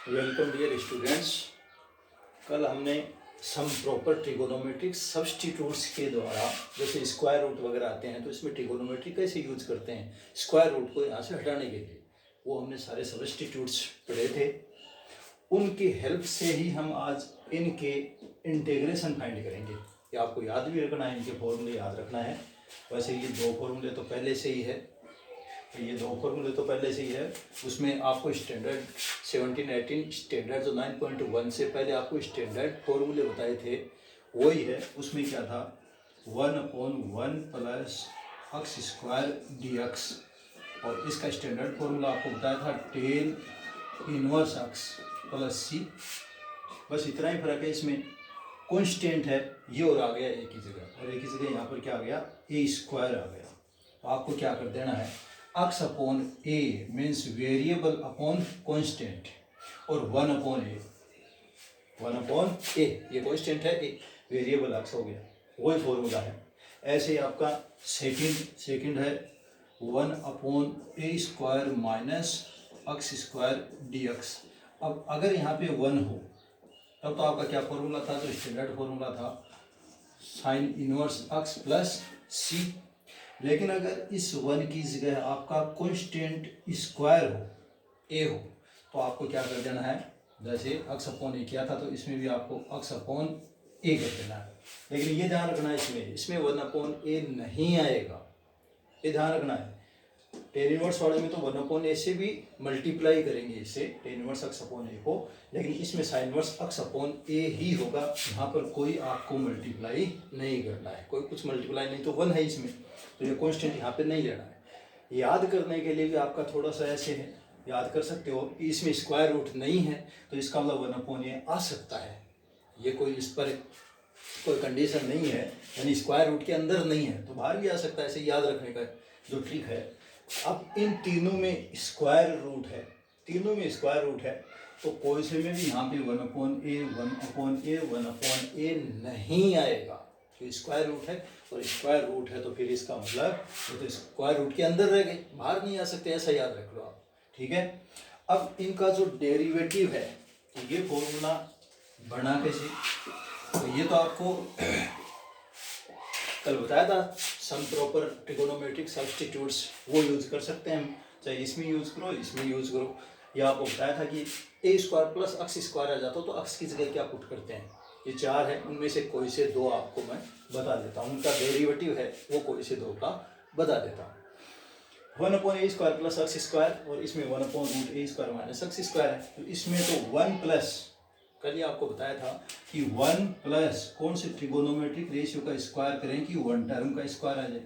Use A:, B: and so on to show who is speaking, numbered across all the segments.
A: Welcome dear students. कल हमने सम proper trigonometric substitutes के द्वारा जैसे स्क्वायर रूट वगैरह आते हैं तो इसमें ट्रिगोनोमेट्री कैसे यूज करते हैं स्क्वायर रूट को यहाँ से हटाने के लिए, वो हमने सारे सब्स्टिट्यूट्स पढ़े थे। उनकी हेल्प से ही हम आज इनके इंटीग्रेशन फाइंड करेंगे। ये आपको याद भी रखना है, इनके फॉर्मूले याद रखना है। वैसे ये दो फॉर्मूले तो पहले से ही है, उसमें आपको स्टैंडर्ड 17-18 स्टैंडर्ड जो 9.1 से पहले आपको स्टैंडर्ड फॉर्मूले बताए थे वही है। उसमें क्या था 1/1 प्लस एक्स स्क्वायर dx, और इसका स्टैंडर्ड फॉर्मूला आपको बताया था टेन इनवर्स एक्स प्लस सी। बस इतना ही फर्क है, इसमें कॉन्स्टेंट है ये और आ गया एक ही जगह, और एक ही जगह यहाँ पर क्या आ गया ए स्क्वायर आ गया। तो आपको क्या कर देना है x अपॉन ए मीन्स वेरिएबल अपॉन कांस्टेंट, और 1/a ये कांस्टेंट है, ए वेरिएबल x हो गया, वही फॉर्मूला है। ऐसे ही आपका सेकंड है 1/a square minus x square dx। अब अगर यहाँ पे 1 हो तब तो आपका क्या फॉर्मूला था, जो स्टैंडर्ड फॉर्मूला था sign inverse x plus c. लेकिन अगर इस 1 की जगह आपका कांस्टेंट स्क्वायर हो ए हो तो आपको क्या कर देना है, जैसे एक्स अपॉन ए किया था तो इसमें भी आपको एक्स अपॉन ए कर देना है। लेकिन ये ध्यान रखना है इसमें 1/a नहीं आएगा, ये ध्यान रखना है। टेन इनवर्स वाले में तो 1/a से भी मल्टीप्लाई करेंगे इससे टेन इनवर्स एक्स अपॉन ए को, लेकिन इसमें साइन इनवर्स एक्स अपॉन ए ही होगा। यहाँ पर कोई आपको मल्टीप्लाई नहीं करना है, कोई कुछ मल्टीप्लाई नहीं, तो 1 है इसमें, तो ये कांस्टेंट यहाँ पे नहीं लेना है। याद करने के लिए भी आपका थोड़ा सा ऐसे है, याद कर सकते हो। इसमें स्क्वायर रूट नहीं है तो इसका मतलब 1/a आ सकता है, ये कोई इस पर कोई कंडीशन नहीं है, यानी स्क्वायर रूट के अंदर नहीं है तो बाहर भी आ सकता है। ऐसे याद रखने का जो ट्रिक है। अब इन तीनों में स्क्वायर रूट है, तो कोई से में भी यहाँ पे 1/a नहीं आएगा, तो स्क्वायर रूट है, और स्क्वायर रूट है तो फिर इसका मतलब तो स्क्वायर रूट के अंदर रह गए, बाहर नहीं आ सकते, ऐसा याद रख लो आप, ठीक है। अब इनका जो डेरिवेटिव है, तो ये फॉर्मूला बना कैसे, तो ये तो आपको कल बताया था सम प्रॉपर ट्रिगोनोमेट्रिक सब्स्टिट्यूट्स, वो यूज कर सकते हैं हम, चाहे इसमें यूज करो इसमें यूज करो। या आपको बताया था कि ए स्क्वायर प्लस एक्स स्क्वायर आ जाता हो तो एक्स की जगह क्या पुट करते हैं, ये 4 है, उनमें से कोई से 2 आपको मैं बता देता हूँ, उनका डेरिवेटिव है वो कोई से 2 का बता देता हूँ। 1/a square plus x square, और इसमें 1/√a square minus x square है, तो इसमें तो 1 प्लस, कल ही आपको बताया था कि 1 प्लस कौन से ट्रिगोनोमेट्रिक रेशियो का स्क्वायर करें कि 1 टर्म का स्क्वायर आ जाए,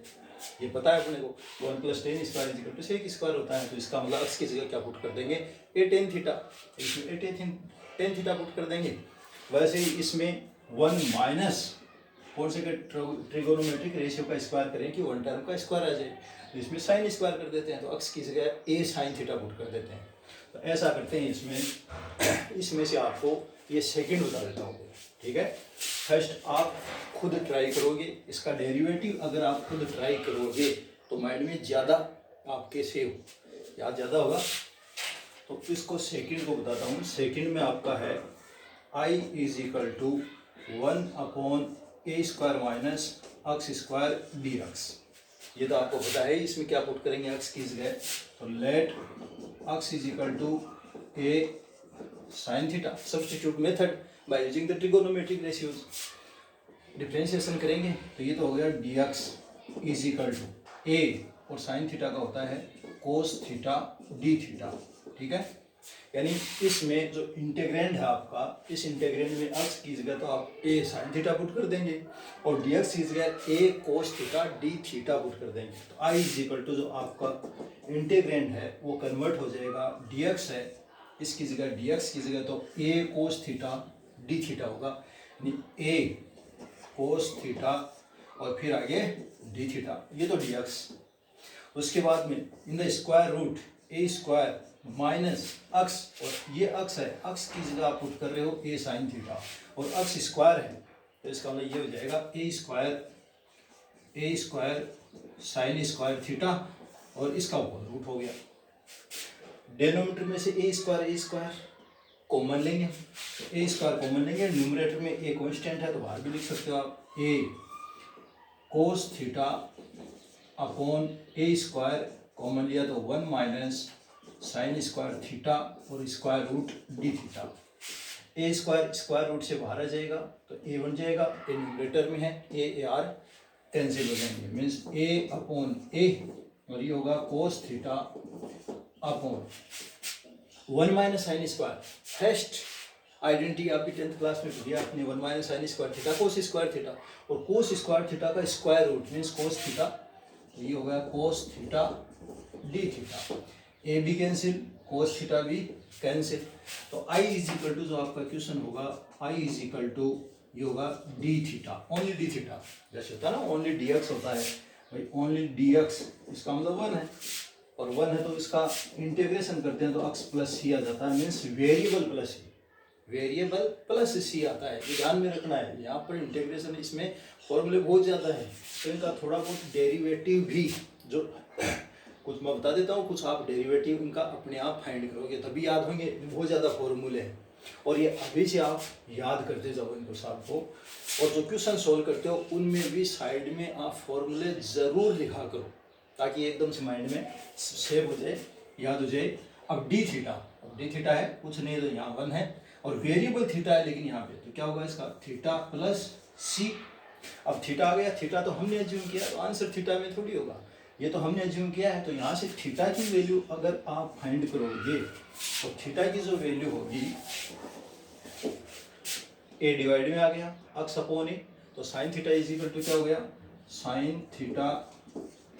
A: ये पता है अपने को। 1 + 10 square is equal to sec square होता है, तो इसका मतलब एक्स की जगह क्या पुट कर देंगे ए टेन थीटा, इसमें ए टेन थीटा पुट कर देंगे। वैसे ही इसमें 1 माइनस कौन से ट्रिगोनोमेट्रिक रेशियो का स्क्वायर करें कि 1 टर्म का स्क्वायर आ जाए, तो इसमें साइन स्क्वायर कर देते हैं, तो एक्स की जगह ए साइन थीटा पुट कर देते हैं। तो ऐसा करते हैं इसमें से आपको ये सेकंड बता देता हूँ, ठीक है। फर्स्ट आप खुद ट्राई करोगे इसका डेरिवेटिव, अगर आप खुद ट्राई करोगे तो माइंड में ज़्यादा आपके सेव याद ज़्यादा होगा। तो इसको सेकंड को बताता हूँ। सेकंड में आपका है I = 1/a square minus x square dx। ये तो आपको पता है, इसमें क्या पुट करेंगे एक्स की जगह, तो let x = a sin theta, substitute method by using the trigonometric ratios, differentiation करेंगे तो ये तो हो गया dx = a, और साइन थीटा का होता है कोस थीटा डी थीटा, ठीक है। यानी इसमें जो इंटीग्रेंड है आपका, इस इंटीग्रेंड में x की जगह तो आप a साइन थीटा पुट कर देंगे, और dx की जगह a cos theta d theta put कर देंगे। तो I = जो आपका इंटीग्रेंड है वो कन्वर्ट हो जाएगा, dx है इसकी जगह dx की जगह तो a cos theta d theta होगा, यानी a कोस थीटा और फिर आगे डी थीटा, ये तो dx। उसके बाद में in the square root a square minus x, और ये एक्स है, एक्स की जगह आप पुट कर रहे हो a साइन थीटा, और एक्स स्क्वायर है तो इसका मतलब ये हो जाएगा a square sine square theta और इसका होल रूट हो गया। डिनोमिनेटर में से ए स्क्वायर कॉमन लेंगे, ए स्क्वायर कॉमन लेंगे, न्यूमरेटर में ए कांस्टेंट है तो बाहर भी लिख सकते हो आप, ए कोस theta upon a square common लिया तो 1 माइनस साइन स्क्वायर थीटा और स्क्वायर रूट डी थीटा। ए स्क्वायर रूट से बाहर आ जाएगा तो ए बन जाएगा, ए न्यूमरेटर में है, ए आर कैंसिल हो जाएंगे, मीन्स ए अपॉन ए और ये होगा cos theta upon 1 minus sine square. First identity आपकी 10th क्लास में पढ़ी आपने, 1 minus sine square theta cos square theta, और कोस स्क्वायर थीटा का square root means cos theta, तो ये हो गया cos theta d theta. A भी कैंसिल, कोस थीटा भी कैंसिल, तो आई इज इक्वल टू जो आपका क्वेश्चन होगा आई इज इक्वल टू ये होगा D theta, only D theta. जैसे होता है ना ओनली डी एक्स होता है भाई, ओनली डी एक्स इसका मतलब 1 है, और 1 है तो इसका इंटीग्रेशन करते हैं तो x प्लस सी आ जाता है, मीन्स वेरिएबल प्लस सी, वेरिएबल प्लस सी आता है, ये ध्यान में रखना है। यहाँ पर इंटीग्रेशन इसमें फॉर्मूले बहुत ज़्यादा है तो इनका थोड़ा बहुत डेरिवेटिव भी जो कुछ मैं बता देता हूँ, कुछ आप डेरिवेटिव इनका अपने आप फाइंड करोगे तभी याद होंगे, बहुत ज़्यादा फॉर्मूले हैं और ये अभी से आप याद करते जाओ इनको साथ को, और जो क्वेश्चन सोल्व करते हो उनमें भी साइड में आप फॉर्मूले ज़रूर लिखा करो ताकि एकदम से माइंड में सेव हो जाए, याद हो जाए। अब डी थीटा है, कुछ नहीं तो यहाँ 1 है और वेरिएबल थीटा है, लेकिन यहाँ पे तो क्या होगा इसका थीटा प्लस सी। अब थीटा आ गया, थीटा तो हमने एज्यूम किया तो आंसर थीटा में थोड़ी होगा, ये तो हमने एज्यूम किया है, तो यहाँ से थीटा की वैल्यू अगर आप फाइंड करोगे तो थीटा की जो वैल्यू होगी ए डिवाइड में आ गया x अपॉन ए, तो sine theta is equal to क्या हो गया, sine theta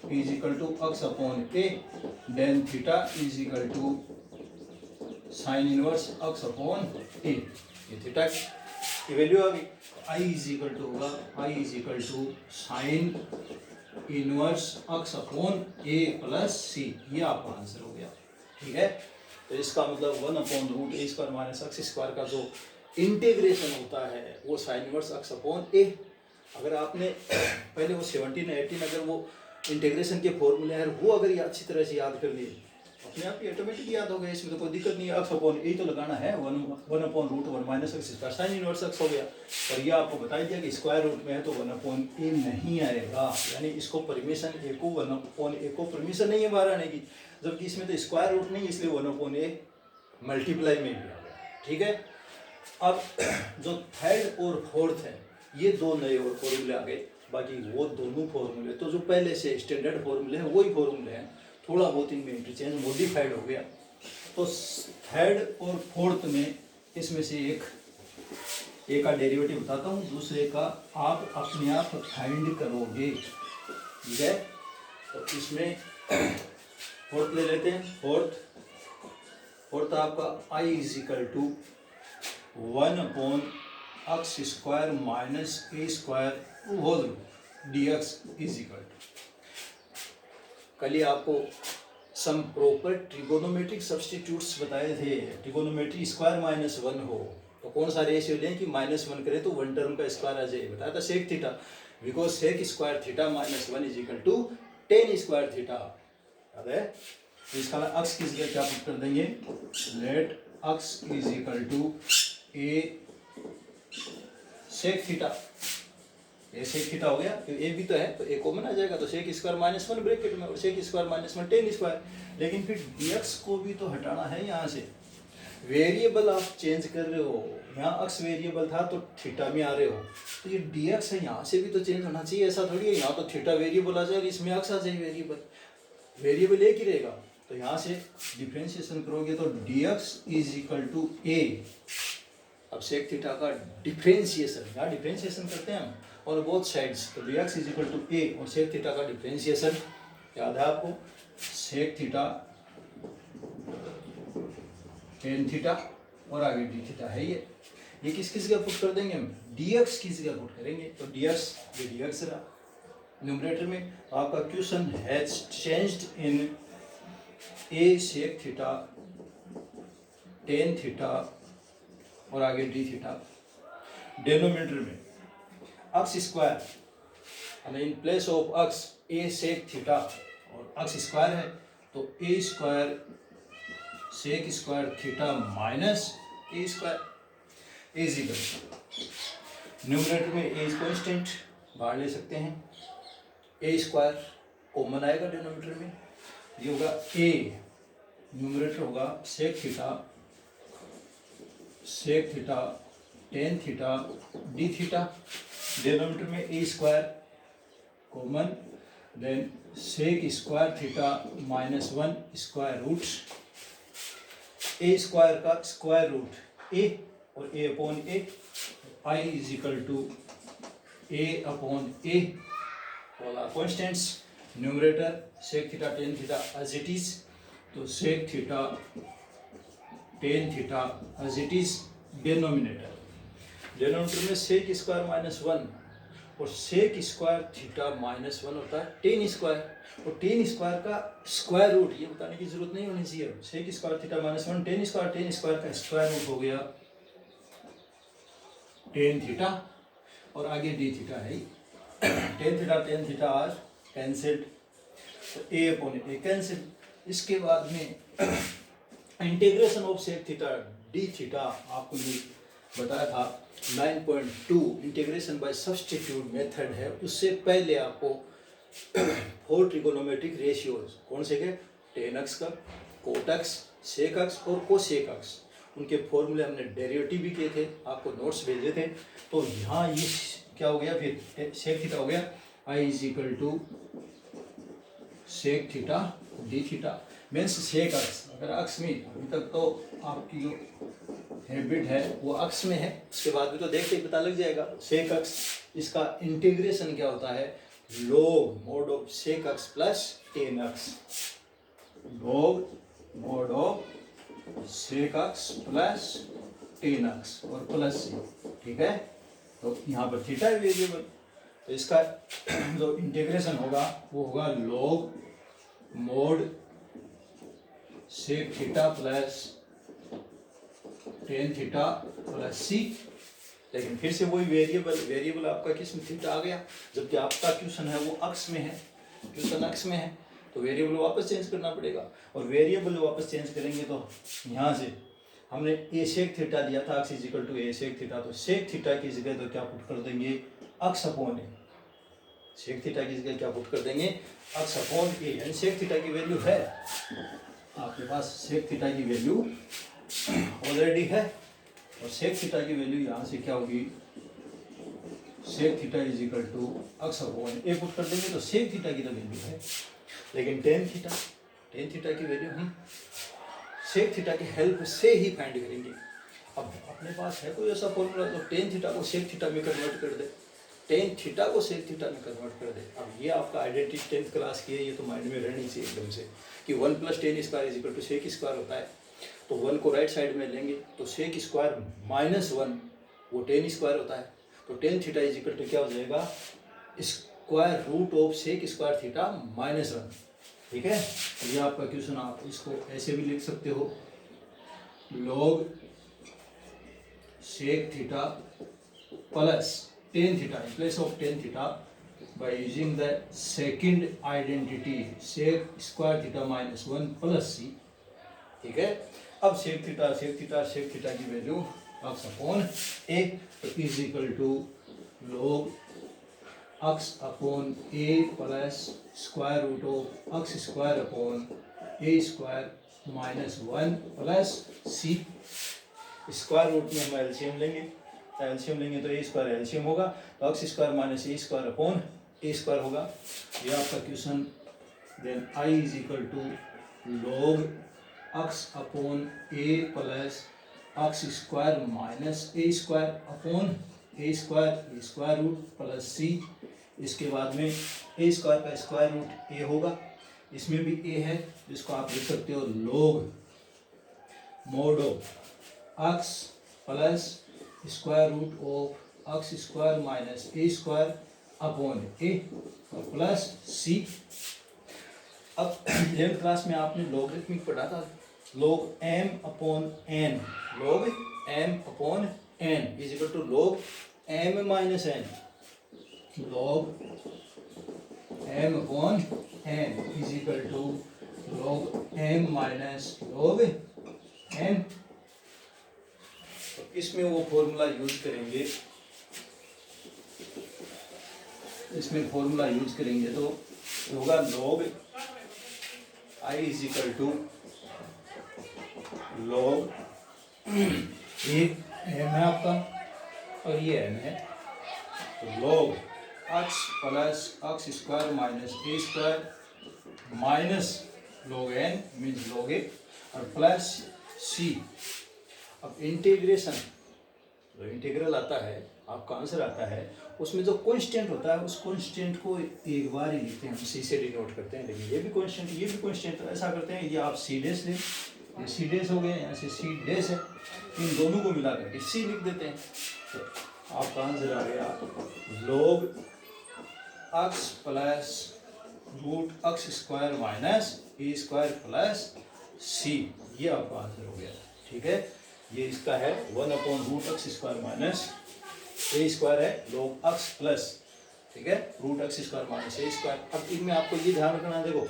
A: is equal to x upon a, then theta is equal to sine inverse x upon a, ये थीटा की वैल्यू आ गई। आई इज इक्वल टू होगा I is equal to sine inverse x upon a plus c, ये आपका answer हो गया। ठीक है, तो इसका मतलब 1 upon root a square minus x square का जो इंटीग्रेशन होता है वो साइन इनवर्स x अपॉन ए। अगर आपने पहले वो 17 18 अगर वो इंटीग्रेशन के फॉर्मूले हैं वो अगर अच्छी तरह से याद कर लिए अपने आप ही ऑटोमेटिक याद हो गया, इसमें तो कोई दिक्कत नहीं है। x अपॉन ए तो लगाना है, 1 upon root 1 minus x square sine inverse x हो गया, और ये आपको बता दिया कि स्क्वायर रूट में है तो 1 अपॉन ए नहीं आएगा, यानी इसको परमिशन ए को 1 अपॉन ए को परमिशन नहीं है बाहर आने की, जबकि इसमें तो स्क्वायर रूट नहीं इसलिए 1 अपॉन ए मल्टीप्लाई में भी आ गया। ठीक है, अब जो थर्ड और फोर्थ है ये दो नए और फॉर्मूले आ गए, बाकी वो दोनों फॉर्मूले तो जो पहले से स्टैंडर्ड फॉर्मूले हैं वही फॉर्मूले हैं, थोड़ा बहुत इनमें इंटरचेंज मॉडिफाइड हो गया। तो थर्ड और फोर्थ में इसमें से एक का डेरिवेटिव बताता हूँ, दूसरे का आप अपने आप फाइंड करोगे। ठीक है, तो इसमें फोर्थ ले लेते हैं। फोर्थ आपका I is equal to 1 upon x square minus a square whole d x is equal to, कल ही आपको सम प्रॉपर ट्रिगोनोमेट्रिक सब्स्टिट्यूट्स बताए थे। ट्रिगोनोमेट्री स्क्वायर माइनस 1 हो तो कौन सा रेशियो लें कि -1 करें तो 1 टर्म का स्क्वायर आ जाए, बताया था sec theta, because sec square theta minus 1 is equal to tan square theta, याद है। तो इसका अक्स की जगह क्या पुट कर देंगे, let x is equal to a sec theta, a sec theta हो गया, ए भी तो है तो ए कॉमन आ जाएगा, तो सेक स्क्वायर माइनस 1 ब्रैकेट में और sec square minus 1 tan square, लेकिन फिर dx को भी तो हटाना है यहाँ से, वेरिएबल आप चेंज कर रहे हो, यहाँ अक्स वेरिएबल था तो थीटा में आ रहे हो, तो ये dx है यहाँ से भी तो चेंज होना चाहिए, ऐसा थोड़ी है यहाँ तो थीटा वेरिएबल आ जाएगा इसमें अक्स आ जाए वेरिएबल एक ही रहेगा, तो यहाँ से डिफ्रेंशिएशन करोगे तो dx इज इक्वल टू ए, अब सेक थीटा का डिफ्रेंशिएशन, यहाँ डिफ्रेंशिएशन करते हैं हम और बोथ साइड्स, तो dx इज इक्वल टू ए और सेक थीटा का डिफ्रेंशिएशन याद है आपको, सेक थीटा टेन थीटा और आगे डी थीटा है, ये किस जगह पुट कर देंगे हम, dx की जगह पुट करेंगे, तो dx ये dx रहा न्यूमरेटर में। आपका question has changed in a sec theta tan theta और आगे डी थीटा, डिनोमिनेटर में x square in place of x a sec theta और अक्स स्क्वायर है, तो a square sec square theta minus a square is equal, numerator में a constant बाहर ले सकते हैं, ए स्क्वायर कॉमन आएगा डिनोमिनेटर में, ये होगा ए, न्यूमरेटर होगा sec theta tan theta d theta, denominator में a square common, then sec square theta minus one square root, a square का स्क्वायर रूट ए और a upon a, I is equal to a upon a, all are constants, numerator sec theta tan theta as it is, तो sec theta tan theta as it is, denominator में sec square minus one और sec square theta minus one होता है tan square, और tan square का square root ये बताने की जरूरत नहीं होनी चाहिए, sec square theta minus one tan square का स्क्वायर रूट हो गया टेन थीटा, और आगे डी थीटा है, टेन थीटा आर कैंसिल्ड, तो ए अपॉन ए कैंसिल। इसके बाद में integration of sec theta d theta आपको ये बताया था 9.2 इंटीग्रेशन बाय सब्स्टिट्यूट मेथड है, उससे पहले आपको 4 ट्रिगोनोमेट्रिक रेशियोज कौन से के, टेन एक्स का, कोट एक्स, सेक एक्स और कोसेक एक्स, उनके फॉर्मूले हमने डेरिवेटिव भी किए थे, आपको नोट्स भेजे थे। तो यहाँ ये क्या हो गया, फिर सेक थीटा हो गया I is equal to sec theta d theta, means sec x, अगर अक्स में अभी तक तो आपकी जो हैबिट है वो अक्स में है, उसके बाद भी तो देखते ही पता लग जाएगा सेक एक्स, इसका इंटीग्रेशन क्या होता है, log mod of sec x plus tan x, log mod of sec x plus tan x और प्लस सी, ठीक है। तो यहाँ पर थीटा है वेरिएबल, तो इसका जो इंटीग्रेशन होगा वो होगा log mod sec theta plus tan theta plus c, लेकिन फिर से वही वेरिएबल आपका किस में थीटा आ गया, जबकि आपका क्वेश्चन है वो अक्स में है, क्वेश्चन अक्स में है, तो वेरिएबल वापस चेंज करना पड़ेगा, और वेरिएबल वापस चेंज करेंगे तो यहाँ से हमने ए सेक थीटा लिया था, x is equal to a sec theta, तो सेक थीटा की जगह तो क्या पुट कर देंगे, अक्स अपॉन ए, सेक थीटा की जगह क्या पुट कर देंगे, अक्स अपॉन ए, यानी सेक थीटा की वैल्यू है आपके पास, सेक थीटा की वैल्यू ऑलरेडी है, और सेक थीटा की वैल्यू यहाँ से क्या होगी, sec theta is equal to x upon a put कर देंगे, तो सेक थीटा की तो वैल्यू है, लेकिन टेन थीटा की वैल्यू हम सेक थीटा की हेल्प से ही फाइंड करेंगे। अब अपने पास है कोई ऐसा फॉर्मूला तो टेन थीटा को सेक थीटा में कन्वर्ट कर दे, टेन थीटा को सेक थीटा में कन्वर्ट कर दे। अब ये आपका आइडेंटिटी 10th क्लास की है, ये तो माइंड में रहनी चाहिए एकदम से कि 1 + tan square is equal to sec square होता है, तो 1 को राइट साइड में लेंगे तो सेक स्क्वायर माइनस 1 वो टेन स्क्वायर होता है, तो tan theta is equal to क्या हो जाएगा, square root of sec square theta minus 1, ठीक है। ये आपका क्वेश्चन, आप इसको ऐसे भी लिख सकते हो, log sec theta plus tan theta in place of tan theta by using the second identity sec square theta minus 1 plus c, ठीक है। अब सेक थीटा की वैल्यू x अपॉन a, तो is equal to log x upon a plus square root of x square upon a square minus 1 plus c, square root में हम LCM लेंगे तो a square LCM होगा, तो x square minus a square upon a square होगा, ये आपका question. Then I is equal to log x upon a plus x square minus a square upon a square root plus c, इसके बाद में a square का square root a होगा, इसमें भी ए है जिसको आप लिख सकते हो log mod of x plus square root of x square minus a square upon a और प्लस सी। अब 11th क्लास में आपने लॉगरिथमिक पढ़ा था, log m upon n, log m upon n is equal to log m minus n, log m upon n is equal to log m minus log n। तो इसमें वो formula use करेंगे, इसमें formula use करेंगे तो होगा log I is equal to log ये m है आपका और ये m है, तो log x plus x square minus a square minus log n means log a और प्लस c। अब इंटीग्रेशन जो इंटीग्रल आता है आपका आंसर आता है उसमें जो कांस्टेंट होता है उस कांस्टेंट को एक बार ही लिखते हैं, हम सी से डिनोट करते हैं। लेकिन ये भी कांस्टेंट ये भी कांस्टेंट, तो ऐसा करते हैं ये आप सी डैश लें, ये सी डैश हो गए, यहाँ से सी डैश है, इन दोनों को मिला करके सी लिख देते हैं। तो आपका आंसर आ गया log x plus root x square minus a square plus c, ये आपका आंसर हो गया। ठीक है, ये इसका है 1 upon root x square minus a square है log x प्लस, ठीक है, root x square minus a square. अब इनमें आपको ये ध्यान रखना, देखो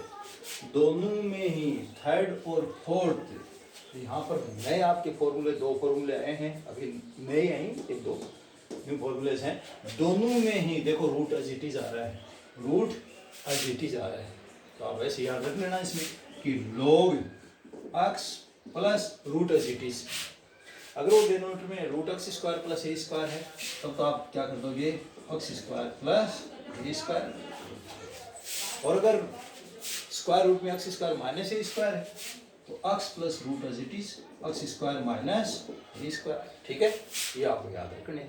A: दोनों में ही थर्ड और फोर्थ, यहाँ पर नए आपके फॉर्मूले, दो फॉर्मूले आए हैं अभी नए हैं, एक दो न्यू फॉर्मूलेस हैं, दोनों में ही देखो रूट एज इट इज आ रहा है, रूट एज इट इज आ रहा है। तो आप वैसे याद रख लेना इसमें कि log x plus root as it is, अगर वो डिनोमिनेटर में root x square plus a square है तब तो आप क्या कर दोगे x square plus a square, और अगर स्क्वायर रूट में x square minus a square है तो x plus root as it is x square minus a square. ठीक है, ये आपको याद रखने,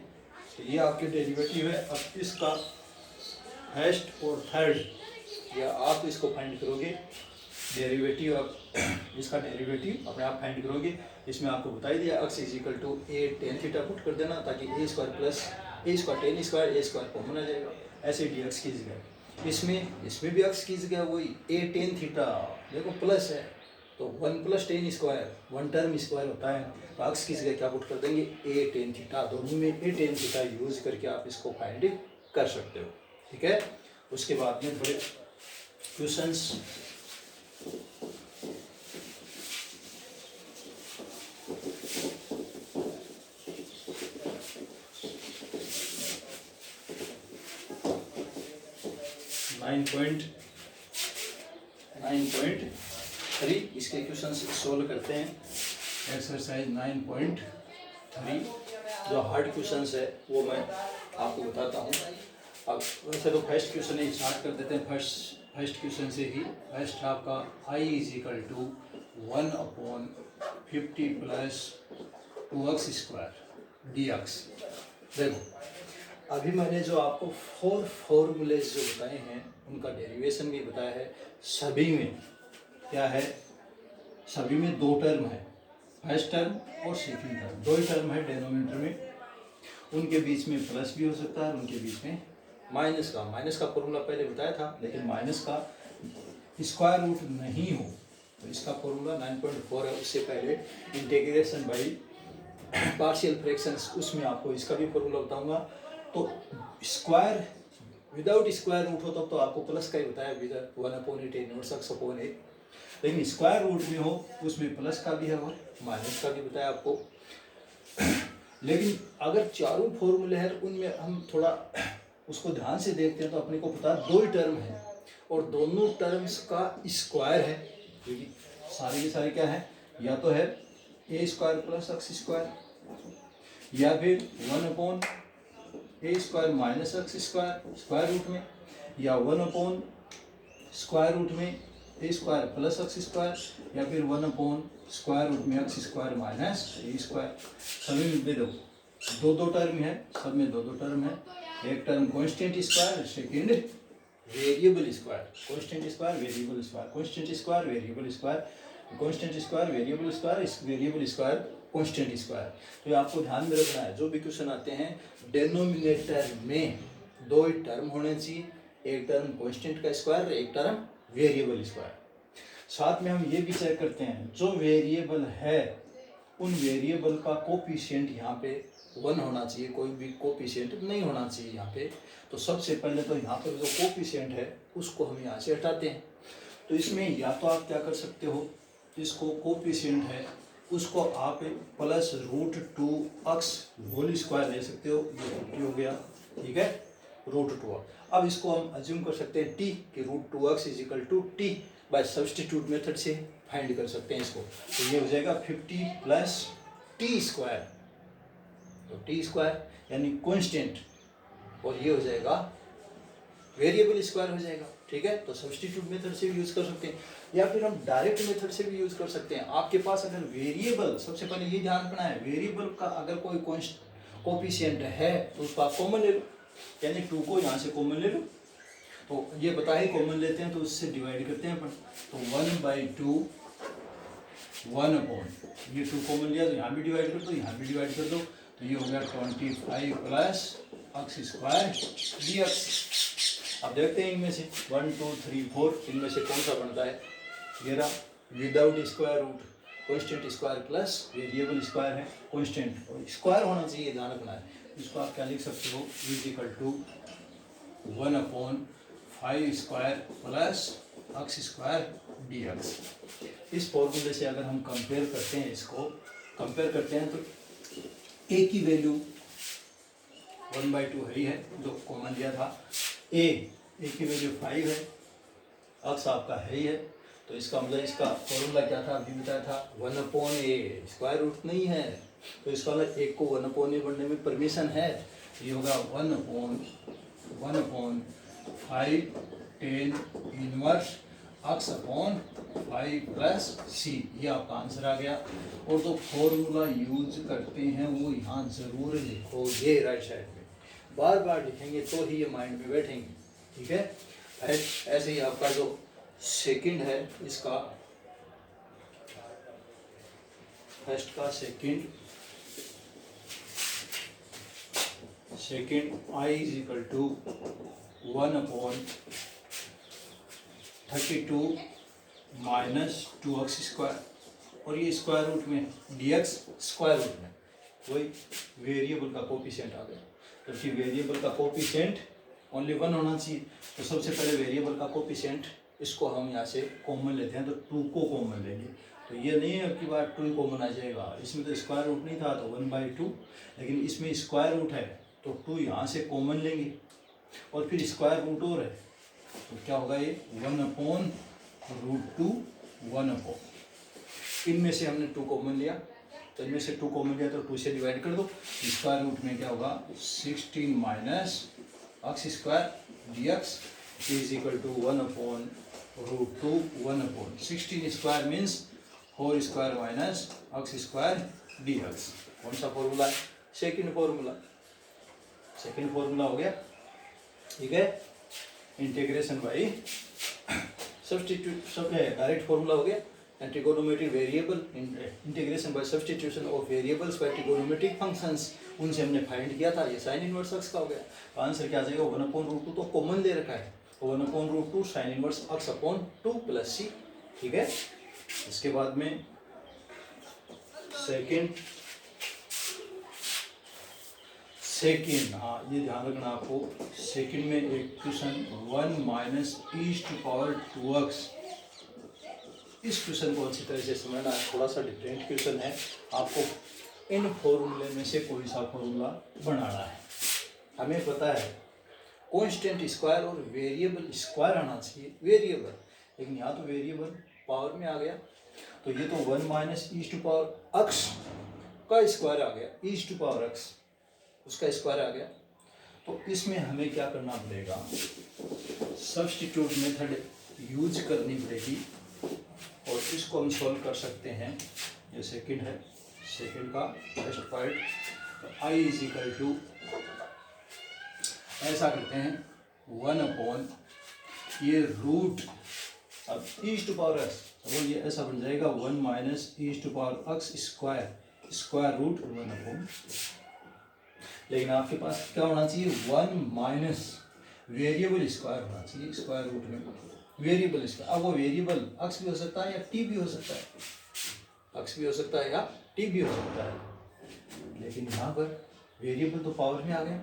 A: तो ये आपके डेरिवेटिव है। अब इसका फर्स्ट और थर्ड, या आप इसको फाइंड करोगे डेरिवेटिव, अब इसका डेरिवेटिव अपने आप फाइंड करोगे। इसमें आपको बता ही दिया x is equal to a tan theta put कर देना ताकि a square plus a square tan square a square common आ जाएगा, ऐसे डी एक्स की जगह इसमें भी x की जगह वही ए टेन थीटा, देखो प्लस है तो 1 plus ten square, one term square होता है, तो x की जगह क्या पुट कर देंगे ए टेन थीटा, दोनों में ए टेन थीटा यूज करके आप इसको फाइंड कर सकते हो। ठीक है, उसके बाद में बड़े क्वेश्चंस 9.3 इसके क्वेश्चन सोल्व करते हैं। एक्सरसाइज 9.3 जो हार्ड क्वेश्चंस है वो मैं आपको बताता हूँ। अब वैसे तो फर्स्ट क्वेश्चन ही स्टार्ट कर देते हैं, फर्स्ट क्वेश्चन से ही। फर्स्ट आपका i is equal to 1 upon 50 plus 2x square d x. देखो अभी मैंने जो आपको 4 फॉर्मूलेज जो बताए हैं उनका डेरिवेशन भी बताया है। सभी में क्या है, सभी में दो टर्म है, फर्स्ट टर्म और सेकंड टर्म, दो ही टर्म है डेनोमिनेटर में। उनके बीच में प्लस भी हो सकता है, उनके बीच में माइनस का फॉर्मूला पहले बताया था, लेकिन माइनस का स्क्वायर रूट नहीं हो तो इसका फॉर्मूला 9.4 है। उससे पहले इंटीग्रेशन बाई पार्शियल फ्रैक्शंस, उसमें आपको इसका भी फॉर्मूला बताऊंगा। तो स्क्वायर विदाउट स्क्वायर रूट हो तब तो आपको प्लस का ही बताया, with 1/8 inverse x upon a। लेकिन स्क्वायर रूट में हो उसमें प्लस का भी है और माइनस का भी बताया आपको। लेकिन अगर चारों फॉर्मूले हैं उनमें हम थोड़ा उसको ध्यान से देखते हैं तो अपने को पता दो ही टर्म है और दोनों टर्म्स का स्क्वायर है, क्योंकि सारे के सारे क्या है, या तो है a square plus x square या फिर 1 upon a square minus x square square root में, या 1 अपॉन स्क्वायर रूट में a square plus x square, या फिर 1 अपॉन स्क्वायर रूट में x square minus a square. सभी में दे दो दो दो टर्म है, सब में दो दो टर्म है। एक term constant square, second variable square, constant square variable square, constant square variable square, constant square variable square, variable square constant square. तो ये आपको ध्यान में रखना है, जो भी क्वेश्चन आते हैं डेनोमिनेटर में दो ही टर्म होने चाहिए, एक टर्म कांस्टेंट का स्क्वायर, एक टर्म वेरिएबल स्क्वायर। साथ में हम ये भी चेक करते हैं जो वेरिएबल है उन वेरिएबल का कोफिशिएंट यहाँ पे 1 होना चाहिए, कोई भी कोफिशिएंट नहीं होना चाहिए यहाँ पे। तो सबसे पहले तो यहाँ पर जो कोफिशिएंट है उसको हम यहाँ से हटाते हैं। तो इसमें या तो आप क्या कर सकते हो, इसको कोफिशिएंट है उसको आप +√2x होल स्क्वायर ले सकते हो, ये 50 हो गया, ठीक है, √2। अब इसको हम अज्यूम कर सकते हैं t कि √2x = t, by substitute method से फाइंड कर सकते हैं इसको। तो ये हो जाएगा 50 + t², तो t² यानी कांस्टेंट, और ये हो जाएगा वेरिएबल स्क्वायर हो जाएगा, ठीक है। तो सब्सटीट्यूट मेथड से भी यूज कर सकते हैं या फिर हम डायरेक्ट मेथड से भी यूज कर सकते हैं। आपके पास अगर वेरिएबल, सबसे पहले ये ध्यान रखना है, वेरिएबल का अगर कोई कोफिशिएंट है तो उसको आप कॉमन ले लो, यानी 2 को यहाँ से कॉमन ले लो। तो ये बताए कॉमन लेते हैं तो उससे डिवाइड करते हैं अपन, तो 1/2 1/, ये 2 कॉमन लिया तो यहाँ भी डिवाइड कर दो, यहाँ भी डिवाइड कर दो, तो ये हो गया 25 + x² dx। अब देखते हैं इनमें से 1 2 3 4 इनमें से कौन सा बनता है। ये रहा without square root, constant square plus variable square है, कांस्टेंट और स्क्वायर होना चाहिए, ध्यान रखना है। इसको आप क्या लिख सकते हो, = 1/5² + x² dx। इस फॉर्मूले से अगर हम कंपेयर करते हैं, इसको कंपेयर करते हैं तो a की वैल्यू 1/2 ही है जो कॉमन लिया था, a की वैल्यू 5 है, x आपका है ही है, तो इसका मतलब इसका फॉर्मूला क्या था अभी बताया था, 1/a, स्क्वायर रूट नहीं है, तो इसका मतलब 1 को 1/a बनने में परमिशन है। ये होगा 1/5 tan इनवर्स x/5 + c, ये आपका आंसर आ गया। और जो फॉर्मूला यूज करते हैं वो यहाँ जरूर लिखोगे, राइट साइड में बार बार लिखेंगे तो ही ये माइंड में बैठेंगे, ठीक है। ऐसे ही आपका जो सेकंड है, इसका फर्स्ट का सेकंड I = 1/32 - 2x², और ये स्क्वायर रूट में dx स्क्वायर रूट में, वही वेरिएबल का कोफिशिएंट आ गया। तो फिर वेरिएबल का कोफिशिएंट ओनली 1 होना चाहिए, तो सबसे पहले वेरिएबल का कोफिशिएंट इसको हम यहाँ से कॉमन लेते हैं, तो 2 को कॉमन लेंगे, तो ये नहीं है अब की बार 2 कॉमन आ जाएगा, इसमें तो स्क्वायर रूट नहीं था तो 1/2, लेकिन इसमें स्क्वायर रूट है तो 2 यहाँ से कॉमन लेंगे, और फिर स्क्वायर रूट और है तो क्या होगा, ये 1/√2 1/, इनमें से हमने 2 कॉमन लिया, तो इनमें से 2 कॉमन लिया तो 2 से डिवाइड कर दो, स्क्वायर रूट में क्या होगा 16 - x² dx = 1/√2 1/, 16 square means 4² - x² dx। कौन सा फॉर्मूला है, सेकंड फॉर्मूला हो गया, ठीक है। इंटीग्रेशन बाई सब्सटीट्यूट, सब डायरेक्ट फॉर्मूला हो गया, trigonometric variable, integration by substitution of variables by trigonometric functions, उनसे हमने फाइंड किया था, ये साइन इनवर्स x का हो गया। तो आंसर क्या आ जाएगा, 1/√2 तो कॉमन दे रखा है, तो 1/√2 साइन इनवर्स x/2 + c, ठीक है। इसके बाद में सेकंड, हाँ ये ध्यान रखना आपको, सेकंड में एक क्वेश्चन 1 - e⁻²x, इस क्वेश्चन को अच्छी तरह से समझना है, थोड़ा सा डिफरेंट क्वेश्चन है, आपको इन फॉर्मूले में से कोई सा फॉर्मूला बनाना है। हमें पता है कांस्टेंट स्क्वायर और वेरिएबल स्क्वायर आना चाहिए, वेरिएबल, लेकिन यहाँ तो वेरिएबल पावर में आ गया, तो ये तो 1 - e⁻x का स्क्वायर आ गया, e⁻x उसका स्क्वायर आ गया। तो इसमें हमें क्या करना पड़ेगा, सब्स्टिट्यूट मेथड यूज करनी पड़ेगी, और इसको हम सॉल्व कर सकते हैं। ये सेकंड है, सेकंड का फर्स्ट पार्ट, I = ऐसा करते हैं 1/, ये रूट, अब e⁻x, तो ये ऐसा बन जाएगा 1 - e⁻x² स्क्वायर रूट 1/, लेकिन आपके पास क्या होना चाहिए, 1 - वेरिएबल स्क्वायर होना चाहिए, स्क्वायर रूट में वेरिएबल स्क्वायर। अब वो वेरिएबल x भी हो सकता है या t भी हो सकता है, x भी हो सकता है या t भी हो सकता है, लेकिन यहाँ पर वेरिएबल तो पावर में आ गया।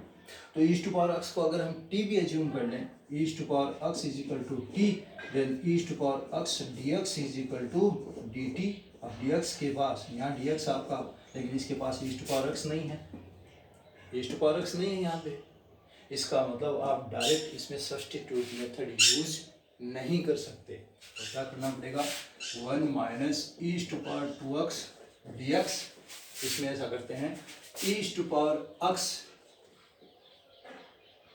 A: तो ईज टू पावर एक्स को अगर हम टी भी एज्यूम कर लें, e is to power x is equal to t, then e is to power x d x is equal to d t. अब डी एक्स के पास, यहाँ डी एक्स आपका, लेकिन इसके पास ईज टू पावर एक्स नहीं है, ईज टू पावर एक्स नहीं है यहाँ पे। इसका मतलब आप डायरेक्ट इसमें सब्स्टिट्यूट मेथड यूज नहीं कर सकते। तो क्या करना पड़ेगा, 1 minus e is to power 2x dx, इसमें ऐसा करते हैं ईज टू पावर x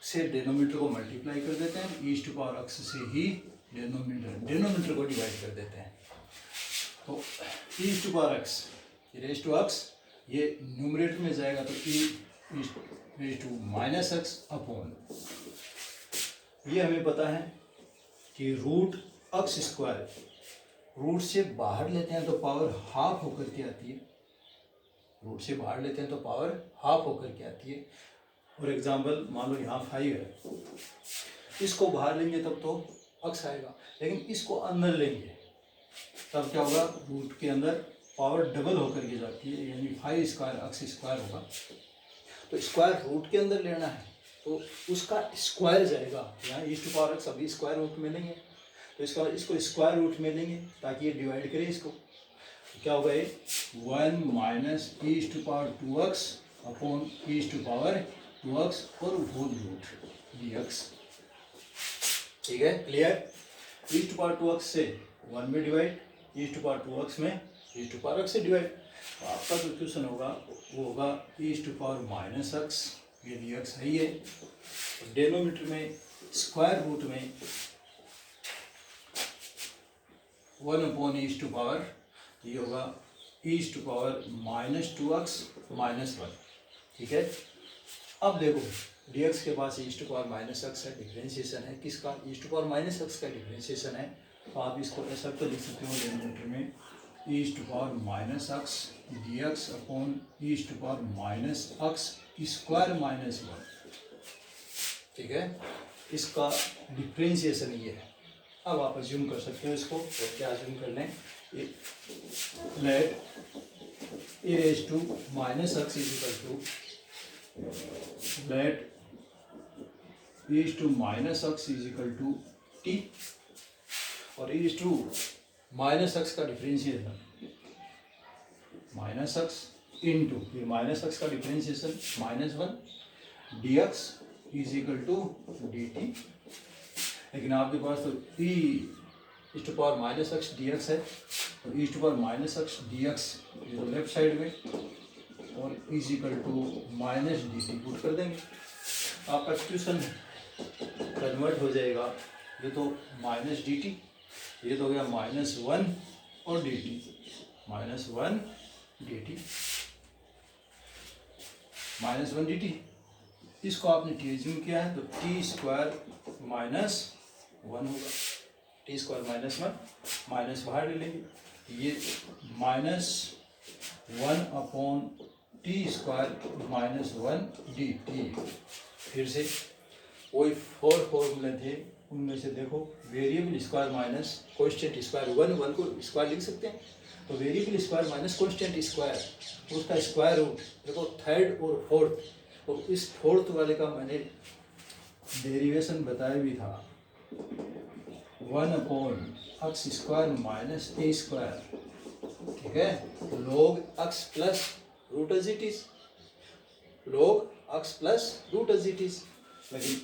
A: से डेनोमीटर को मल्टीप्लाई कर देते हैं, ईज टू पावर x से ही डेनोमीटर को डिवाइड कर देते हैं। तो e is to power x, raise to x, ये न्यूमरेटर में जाएगा तो e is to minus x upon, ये हमें पता है कि रूट एक्स स्क्वायर, रूट से बाहर लेते हैं तो पावर हाफ होकर के आती है, रूट से बाहर लेते हैं तो पावर हाफ होकर के आती है। फॉर एग्जांपल मान लो यहाँ 5 है, इसको बाहर लेंगे तब तो एक्स आएगा, लेकिन इसको अंदर लेंगे तब क्या होगा, रूट के अंदर पावर डबल होकर के जाती है, यानी 5 स्क्वायर एक्स स्क्वायर होगा। तो स्क्वायर रूट के अंदर लेना है तो उसका स्क्वायर जाएगा, यहाँ ईज टू पावर एक्स अभी स्क्वायर रूट में लेंगे तो इसको स्क्वायर रूट में लेंगे ताकि ये डिवाइड करे इसको। तो क्या होगा ये 1 minus e is to power 2x upon e is to power 2x और होल रूट dx। ठीक है, clear. Ease to power 2x से 1 में divide, ease to power 2x में ईज टू पावर x से डिवाइड। तो आपका जो क्वेश्चन होगा वो होगा ease to power minus x, ये dx है ही है, डेनोमीटर में स्क्वायर रूट में 1 अपॉन ईज टू पावर, ये होगा ease to power minus 2x minus 1। ठीक है, अब देखो dx के पास ease to power minus x है, डिफरेंशिएशन है किसका, e to power minus x का डिफरेंशिएशन है। तो आप इसको ऐसा तो लिख सकते हो डेनोमीटर में e is to power minus x dx upon e is to power minus x square minus 1। ठीक है, इसका डिफरेंशिएशन ये है। अब आप अज्यूम कर सकते हो इसको, तो क्या अज्यूम कर लें, let e raise to minus x is equal to, let e is to minus x is equal to t, और ईज टू माइनस एक्स का डिफरेंशिएशन माइनस एक्स इंटू, फिर माइनस एक्स का differentiation minus 1 dx is equal to dt। लेकिन आपके पास तो e is to power minus x dx है, तो e to power minus x dx तो लेफ्ट साइड में और is equal to minus dt put कर देंगे, आपका क्वेश्चन कन्वर्ट हो जाएगा। ये तो माइनस dt, ये तो हो गया माइनस 1 और dt, minus 1 dt, minus 1 dt। इसको आपने टी एज्यूम किया है तो टी स्क्वायर माइनस 1 होगा, टी स्क्वायर माइनस 1, माइनस बाहर ले लेंगे, ये minus 1 upon T square minus 1 dt। फिर से वही 4 फॉर्मूले थे, उनमें से देखो variable square minus constant square, 1 को स्क्वायर लिख सकते हैं, तो variable square minus constant square, उसका स्क्वायर रूट देखो थर्ड और फोर्थ, और इस फोर्थ वाले का मैंने डेरिवेशन बताया भी था, 1 upon x square minus a square. ठीक है, log x plus root as it is, log x plus root as it is, लेकिन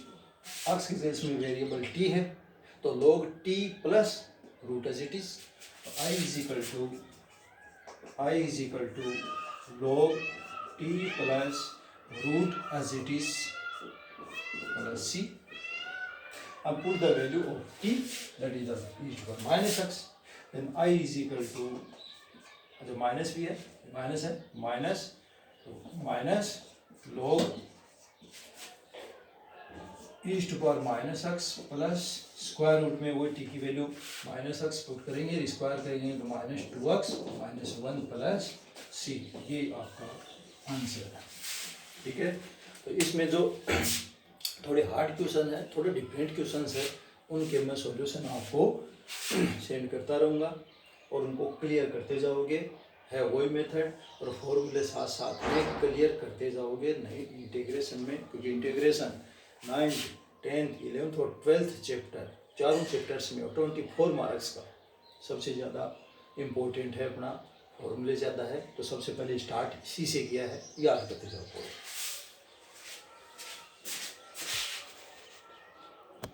A: x के केस में वेरिएबल t है तो log t plus root as it is, i is equal to log t plus root as it is plus c। अब put the value of t that is e to power minus x, then i is equal to, जो minus भी है minus है, minus log e to power minus x plus square root में वो t की value minus x put करेंगे, square करेंगे तो minus 2x minus 1 plus c, ये आपका आंसर है। ठीक है, तो इसमें जो थोड़े हार्ड क्वेश्चन है, थोड़े डिफरेंट क्वेश्चन है, उनके मैं सॉल्यूशन आपको सेंड करता रहूँगा और उनको क्लियर करते जाओगे। है वही मेथड, और फॉर्मूले साथ साथ में क्लियर करते जाओगे नहीं इंटीग्रेशन में, क्योंकि इंटीग्रेशन 9th 10th 11th और 12th चैप्टर, चारों चैप्टर्स में 24 मार्क्स का सबसे ज़्यादा इम्पोर्टेंट है अपना, फॉर्मूले ज़्यादा है, तो सबसे पहले स्टार्ट इसी से किया है, याद करते जाओ।